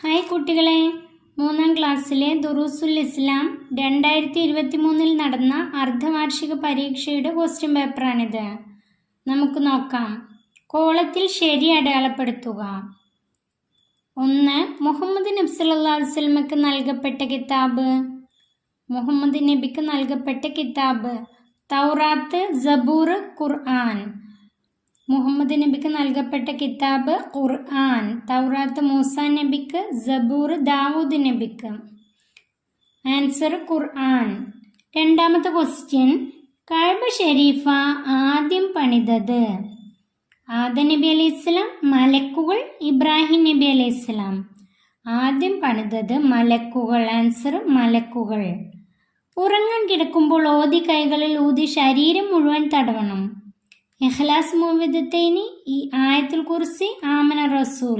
Hi കുട്ടികളെ, 3ാം ക്ലാസ്സിലെ ദുറൂസുൽ ഇസ്ലാം 2023 നടന്ന അർദ്ധവാർഷിക പരീക്ഷയുടെ ക്വസ്റ്റ്യൻ പേപ്പറാണിത്. നമുക്ക് നോക്കാം. കോളത്തിൽ ശരി അടയാളപ്പെടുത്തുക. 1. മുഹമ്മദ് നബി സല്ലല്ലാഹു അലൈഹി വസല്ലമക്ക് നൽകപ്പെട്ട കിതാബ്. മുഹമ്മദ് നബിക്ക് നൽകപ്പെട്ട കിതാബ് തൗറാത്ത്, സബൂർ, ഖുർആൻ. മുഹമ്മദ് നബിക്ക് നൽകപ്പെട്ട കിതാബ് ഖുർആൻ. തൗറാത്ത് മൂസ നബിക്ക്, സബൂർ ദാവൂദ് നബിക്ക്. ആൻസർ ഖുർആൻ. 2ാമത്തെ ക്വസ്റ്റ്യൻ, കഅബ ഷരീഫ ആദ്യം പണിതത്. ആദം നബി അലൈഹിസ്സലാം, മലക്കുകൾ, ഇബ്രാഹിം നബി അലൈഹിസ്സലാം. ആദ്യം പണിതത് മലക്കുകൾ. ആൻസർ മലക്കുകൾ. ഉറങ്ങാൻ കിടക്കുമ്പോൾ ഓതി കൈകളിൽ ഊതി ശരീരം മുഴുവൻ തടവണം. ഇഖ്ലാസ് മുഅവ്വിദത്തൈനി, ഈ ആയത്തുൽ കുർസി, ആമന റസൂൽ.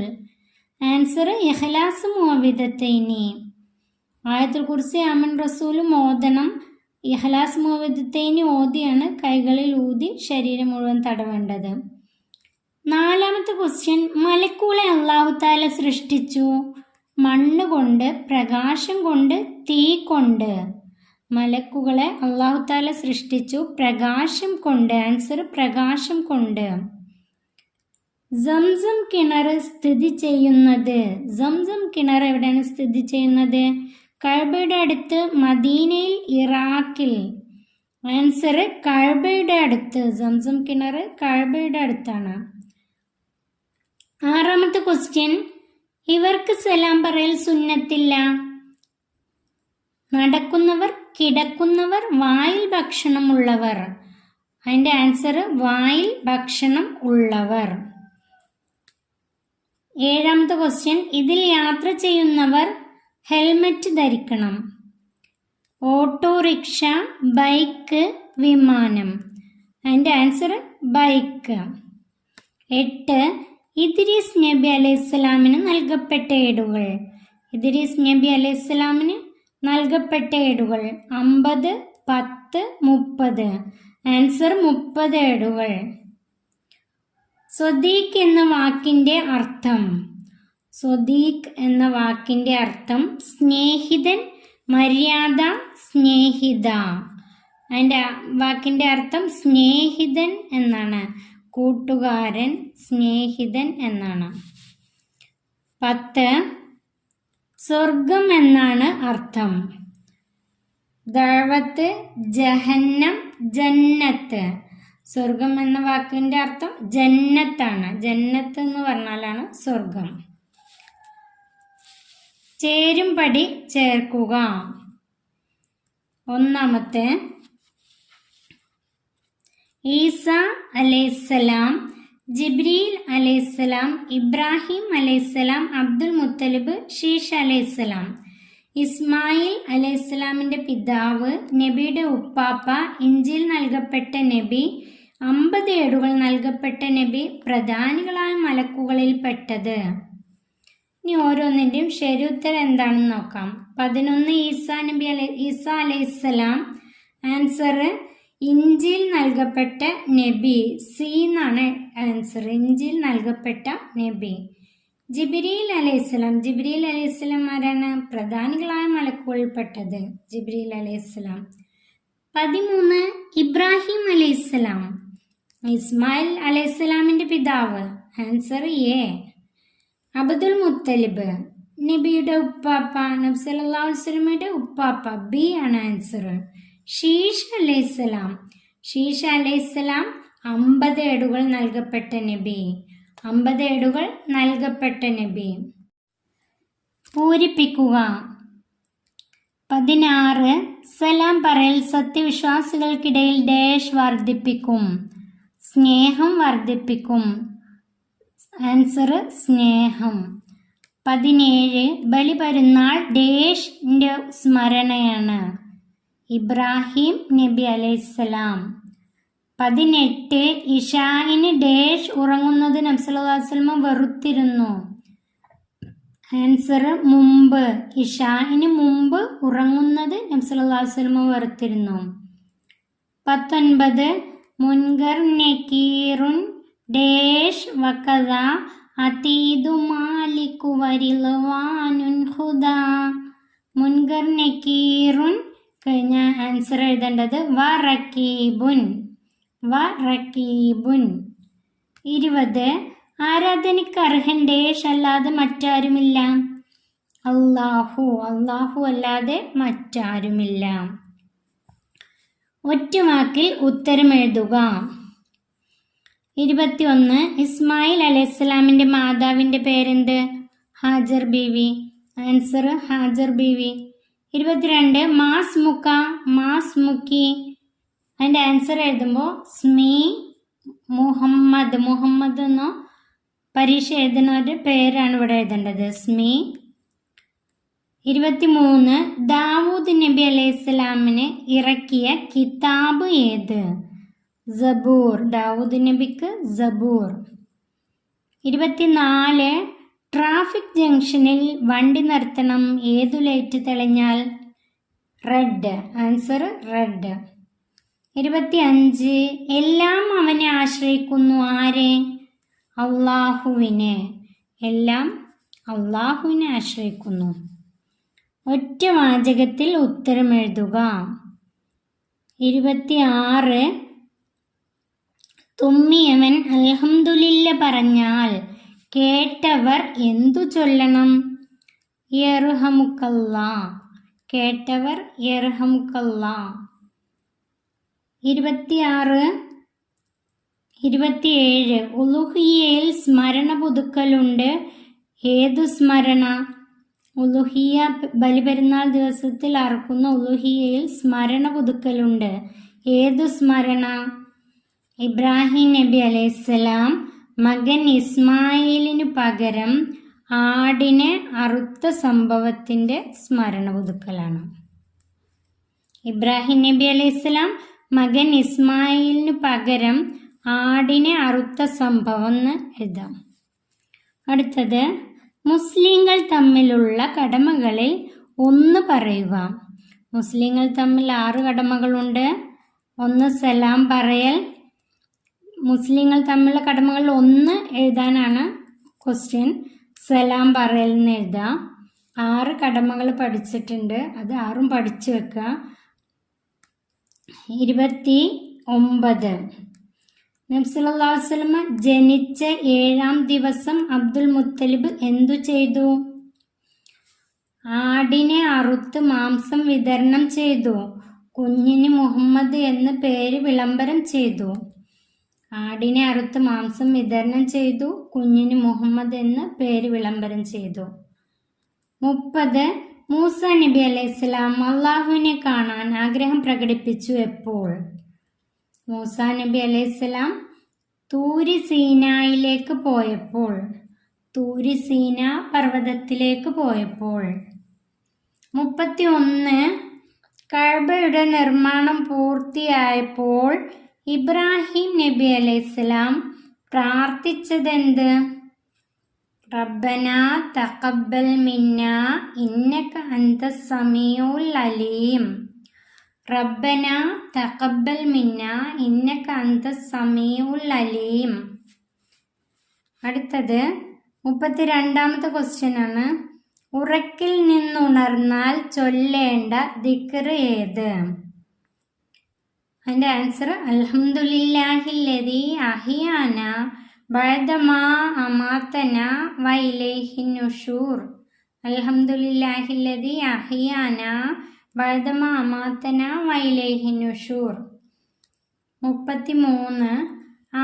ആൻസർ ഇഖ്ലാസ് മുഅവ്വിദത്തൈനി. ആയത്തുൽ കുർസി, ആമൻ റസൂലും ഓതണം. ഇഖ്ലാസ് മുഅവ്വിദത്തൈനി ഓതിയാണ് കൈകളിൽ ഊതി ശരീരം മുഴുവൻ തടവേണ്ടത്. 4ാമത്തെ ക്വസ്റ്റ്യൻ, മലക്കുകളെ അല്ലാഹു തആല സൃഷ്ടിച്ചു. മണ്ണ് കൊണ്ട്, പ്രകാശം കൊണ്ട്, തീ കൊണ്ട്. മലക്കുകളെ അല്ലാഹു തആല സൃഷ്ടിച്ചു പ്രകാശം കൊണ്ട്. ആൻസർ പ്രകാശം കൊണ്ട്. സംസം കിണർ സ്ഥിതി ചെയ്യുന്നത്. സംസം കിണർ എവിടെയാണ് സ്ഥിതി ചെയ്യുന്നത്? കഅബയുടെ അടുത്ത്, മദീനയിൽ, ഇറാഖിൽ. ആൻസർ കഅബയുടെ അടുത്ത്. സംസം കിണർ കഅബയുടെ അടുത്താണ്. 6ാമത്തെ ക്വസ്റ്റ്യൻ, ഇവർക്ക് സലാം പറയൽ സുന്നത്തില്ല. നടക്കുന്നവർ, കിടക്കുന്നവർ, വായിൽ ഭക്ഷണം ഉള്ളവർ. അതിൻ്റെ ആൻസർ വായിൽ ഭക്ഷണം ഉള്ളവർ. 7ാമത്തെ ക്വസ്റ്റ്യൻ, ഇതിൽ യാത്ര ചെയ്യുന്നവർ ഹെൽമറ്റ് ധരിക്കണം. ഓട്ടോറിക്ഷ, ബൈക്ക്, വിമാനം. അതിൻ്റെ ആൻസർ ബൈക്ക്. 8. ഇദ്രീസ് നബി അലൈഹിസ്സലാമിന് നൽകപ്പെട്ട ഏടുകൾ. ഇദ്രീസ് നബി അലൈഹിസ്സലാമിന് നൽകപ്പെട്ട ഏടുകൾ 50, 10, 30. ആൻസർ 30 ഏടുകൾ. സ്വദീഖ് എന്ന വാക്കിൻ്റെ അർത്ഥം. സ്വദീഖ് എന്ന വാക്കിൻ്റെ അർത്ഥം സ്നേഹിതൻ, മര്യാദ, സ്നേഹിത. അതിൻ്റെ വാക്കിൻ്റെ അർത്ഥം സ്നേഹിതൻ എന്നാണ്. കൂട്ടുകാരൻ, സ്നേഹിതൻ എന്നാണ്. 10. സ്വർഗം എന്നാണ് അർത്ഥം. ദഅവത്ത്, ജഹന്നം, ജന്നത്ത്. സ്വർഗം എന്ന വാക്കിൻ്റെ അർത്ഥം ജന്നത്താണ്. ജന്നത്ത് എന്ന് പറഞ്ഞാലാണ് സ്വർഗം. ചേരുംപടി ചേർക്കുക. 1. ഈസ അലൈഹിസ്സലാം, ജിബ്രീൽ അലൈഹിസ്സലാം, ഇബ്രാഹിം അലൈഹിസ്സലാം, അബ്ദുൽ മുത്തലിബ്, ശീഷ് അലൈഹിസ്സലാം. ഇസ്മായിൽ അലൈഹിസ്സലാമിൻ്റെ പിതാവ്, നബിയുടെ ഉപ്പാപ്പ, ഇഞ്ചിൽ നൽകപ്പെട്ട നബി, 50 ഏടുകൾ നൽകപ്പെട്ട നബി, പ്രധാനികളായ മലക്കുകളിൽ പെട്ടത്. ഇനി ഓരോന്നിൻ്റെയും ശരി ഉത്തരം എന്താണെന്ന് നോക്കാം. 11 ഈസ അലൈഹിസ്സലാം. ആൻസർ ഇഞ്ചിൽ നൽകപ്പെട്ട നബി, സി എന്നാണ് ആൻസർ. ഇഞ്ചിൽ നൽകപ്പെട്ട നബി. ജിബ്രീൽ അലൈഹിസ്സലാം. ജിബ്രീൽ അലൈഹിസ്സലാം ആരാണ്? പ്രധാനികളായ മലക്കുകളിൽപ്പെട്ടത് ജിബ്രീൽ അലൈഹിസ്സലാം. 13 ഇബ്രാഹിം അലൈഹിസ്സലാം. ഇസ്മായിൽ അലൈഹിസ്സലാമിൻ്റെ പിതാവ്. Answer A. അബ്ദുൽ മുത്തലിബ് നബിയുടെ ഉപ്പാപ്പ, നബി സല്ലല്ലാഹു അലൈഹി വസല്ലമയുടെ ഉപ്പാപ്പ, ബി ആണ് ആൻസർ. ശീഷ് അലൈഹിസ്സലാം. ശീഷ് അലൈഹിസ്സലാം 50 ഏടുകൾ നൽകപ്പെട്ട നബി. 50 ഏടുകൾ നൽകപ്പെട്ട നബി. പൂരിപ്പിക്കുക. 16 സലാം പറയൽ സത്യവിശ്വാസികൾക്കിടയിൽ ഡാഷ് വർദ്ധിപ്പിക്കും. സ്നേഹം വർദ്ധിപ്പിക്കും. ആൻസർ സ്നേഹം. 17 ബലി പെരുന്നാൾ ഡാഷിൻ്റെ സ്മരണയാണ്. ഇബ്രാഹിം നബി അലൈഹിസ്സലാം. 18 ഇശാഇന് ഡാഷ് ഉറങ്ങുന്നത് നബി സല്ലല്ലാഹു അലൈഹി വസല്ലം വെറുത്തിരുന്നു. ആൻസർ മുമ്പ്. ഇശാഇന് മുമ്പ് ഉറങ്ങുന്നത് നബി സല്ലല്ലാഹു അലൈഹി വസല്ലം വെറുത്തിരുന്നു. 19 മുൻകർ നക്കീറുൻ ഡാഷ് വകദ അതീദു മാലികു വരിളവാനുൻ ഹുദാ. മുൻകർ നക്കീറുൻ കഴിഞ്ഞ ആൻസർ എഴുതേണ്ടത് വറക്കീബുൻ. വറക്കീബുൻ. 20 ആരാധനയ്ക്ക് അർഹൻ ഡേഷ് അല്ലാതെ മറ്റാരുമില്ല. അല്ലാഹു. അല്ലാഹു അല്ലാതെ മറ്റാരുമില്ല. ഒറ്റവാക്കിൽ ഉത്തരം എഴുതുക. 21 ഇസ്മായിൽ അലൈഹിസ്സലാമിന്റെ മാതാവിന്റെ പേരെന്ത്? ഹാജർ ബീവി. ആൻസർ ഹാജർ ബീവി. 22 മാസ് മുക്ക മാസ് മുക്കി. അതിൻ്റെ ആൻസർ എഴുതുമ്പോൾ സ്മി മുഹമ്മദ്. മുഹമ്മദ് എന്നോ പരീക്ഷ എഴുതുന്നവരുടെ പേരാണ് ഇവിടെ എഴുതേണ്ടത്. സ്മി. 23 ദാവൂദ് നബി അലൈഹിസ്സലാമിന് ഇറക്കിയ കിതാബ് ഏത്? സബൂർ. ദാവൂദ് നബിക്ക് സബൂർ. 24 ട്രാഫിക് ജംഗ്ഷനിൽ വണ്ടി നിർത്തണം. ഏതു ലൈറ്റ് തെളിഞ്ഞാൽ? റെഡ്. Answer red. 25 എല്ലാം അവനെ ആശ്രയിക്കുന്നു. ആരെ? അള്ളാഹുവിനെ. എല്ലാം അള്ളാഹുവിനെ ആശ്രയിക്കുന്നു. ഒറ്റ വാചകത്തിൽ ഉത്തരം എഴുതുക. 26 തുമ്മിയവൻ അൽഹംദുലില്ല പറഞ്ഞാൽ കേട്ടവർ എന്തു ചൊല്ലണം? യർഹമുക്കല്ലാ. കേട്ടവർ യർഹമുക്കല്ലാ. 26 27 ഉലുഹിയയിൽ സ്മരണ പുതുക്കലുണ്ട്. ഏതു സ്മരണ? ഉലുഹിയ ബലിപെരുന്നാൾ ദിവസത്തിൽ അറക്കുന്ന ഉലുഹിയയിൽ സ്മരണ പുതുക്കലുണ്ട്. ഏതു സ്മരണ? ഇബ്രാഹിം നബി അലൈഹിസ്സലാം മകൻ ഇസ്മായിലിനു പകരം ആടിനെ അറുത്ത സംഭവത്തിൻ്റെ സ്മരണ പുതുക്കലാണ്. ഇബ്രാഹിം നബി അലൈഹിസ്സലാം മകൻ ഇസ്മായിലിനു പകരം ആടിനെ അറുത്ത സംഭവം എന്ന് എഴുതാം. അടുത്തത് മുസ്ലിങ്ങൾ തമ്മിലുള്ള കടമകളിൽ ഒന്ന് പറയുക. മുസ്ലിങ്ങൾ തമ്മിൽ 6 കടമകളുണ്ട്. 1 സലാം പറയൽ. മുസ്ലിങ്ങൾ തമ്മിലുള്ള കടമകളിൽ 1 എഴുതാനാണ് ക്വസ്റ്റ്യൻ. സലാം പറയൽ എന്ന് എഴുതാം. 6 കടമകൾ പഠിച്ചിട്ടുണ്ട്. അത് 6ഉം പഠിച്ചു വെക്കുക. 29 നബി സല്ലല്ലാഹു അലൈഹി വസല്ലമ ജനിച്ച 7-ാം ദിവസം അബ്ദുൽ മുത്തലിബ് എന്തു ചെയ്തു? ആടിനെ അറുത്ത് മാംസം വിതരണം ചെയ്തു. കുഞ്ഞിന് മുഹമ്മദ് എന്ന് പേര് വിളംബരം ചെയ്തു. ആടിനെ അറുത്ത് മാംസം വിതരണം ചെയ്തു. കുഞ്ഞിന് മുഹമ്മദ് എന്ന് പേര് വിളംബരം ചെയ്തു. 30 മൂസ നബി അലൈഹിസ്സലാം അള്ളാഹുവിനെ കാണാൻ ആഗ്രഹം പ്രകടിപ്പിച്ചു. എപ്പോൾ? മൂസ നബി അലൈഹിസ്സലാം തൂരി സീനായിലേക്ക് പോയപ്പോൾ. തൂരി സീന പർവ്വതത്തിലേക്ക് പോയപ്പോൾ. 31 കഅബയുടെ നിർമ്മാണം പൂർത്തിയായപ്പോൾ ഇബ്രാഹിം നബി അലൈഹിസ്സലാം പ്രാർത്ഥിച്ചതെന്ത്? റബ്ബന തഖബ്ബൽ മിന്നാ ഇന്നക അൻതസ് സമീഉൽ അലീം. റബ്ബന തഖബ്ബൽ മിന്നാ ഇന്നക അൻതസ് സമീഉൽ അലീം. അടുത്തത് 32ാമത്തെ ക്വസ്റ്റ്യൻ ആണ്. ഉറക്കിൽ നിന്നുണർന്നാൽ ചൊല്ലേണ്ട ദിക്ർ ഏത്? അതിൻ്റെ ആൻസർ അൽഹംദുലില്ലാഹില്ലദീ അഹ്യാന ബഅദമാ അമാതന വഇലൈഹിൻ നുശൂർ. അൽഹംദുലില്ലാഹില്ലദീ അഹ്യാന ബഅദമാ അമാതന വഇലൈഹിൻ നുശൂർ. 33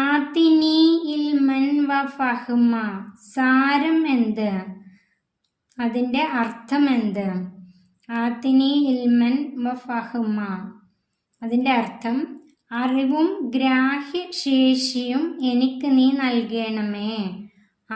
ആതിനി ഇൽമൻ വ ഫഹ്മ. സാരം എന്ത്? അതിൻ്റെ അർത്ഥം എന്ത്? ആതിനി ഇൽമൻ വ ഫഹ്മ. അതിൻ്റെ അർത്ഥം അറിവും ഗ്രാഹ്യശേഷിയും എനിക്ക് നീ നൽകണമേ.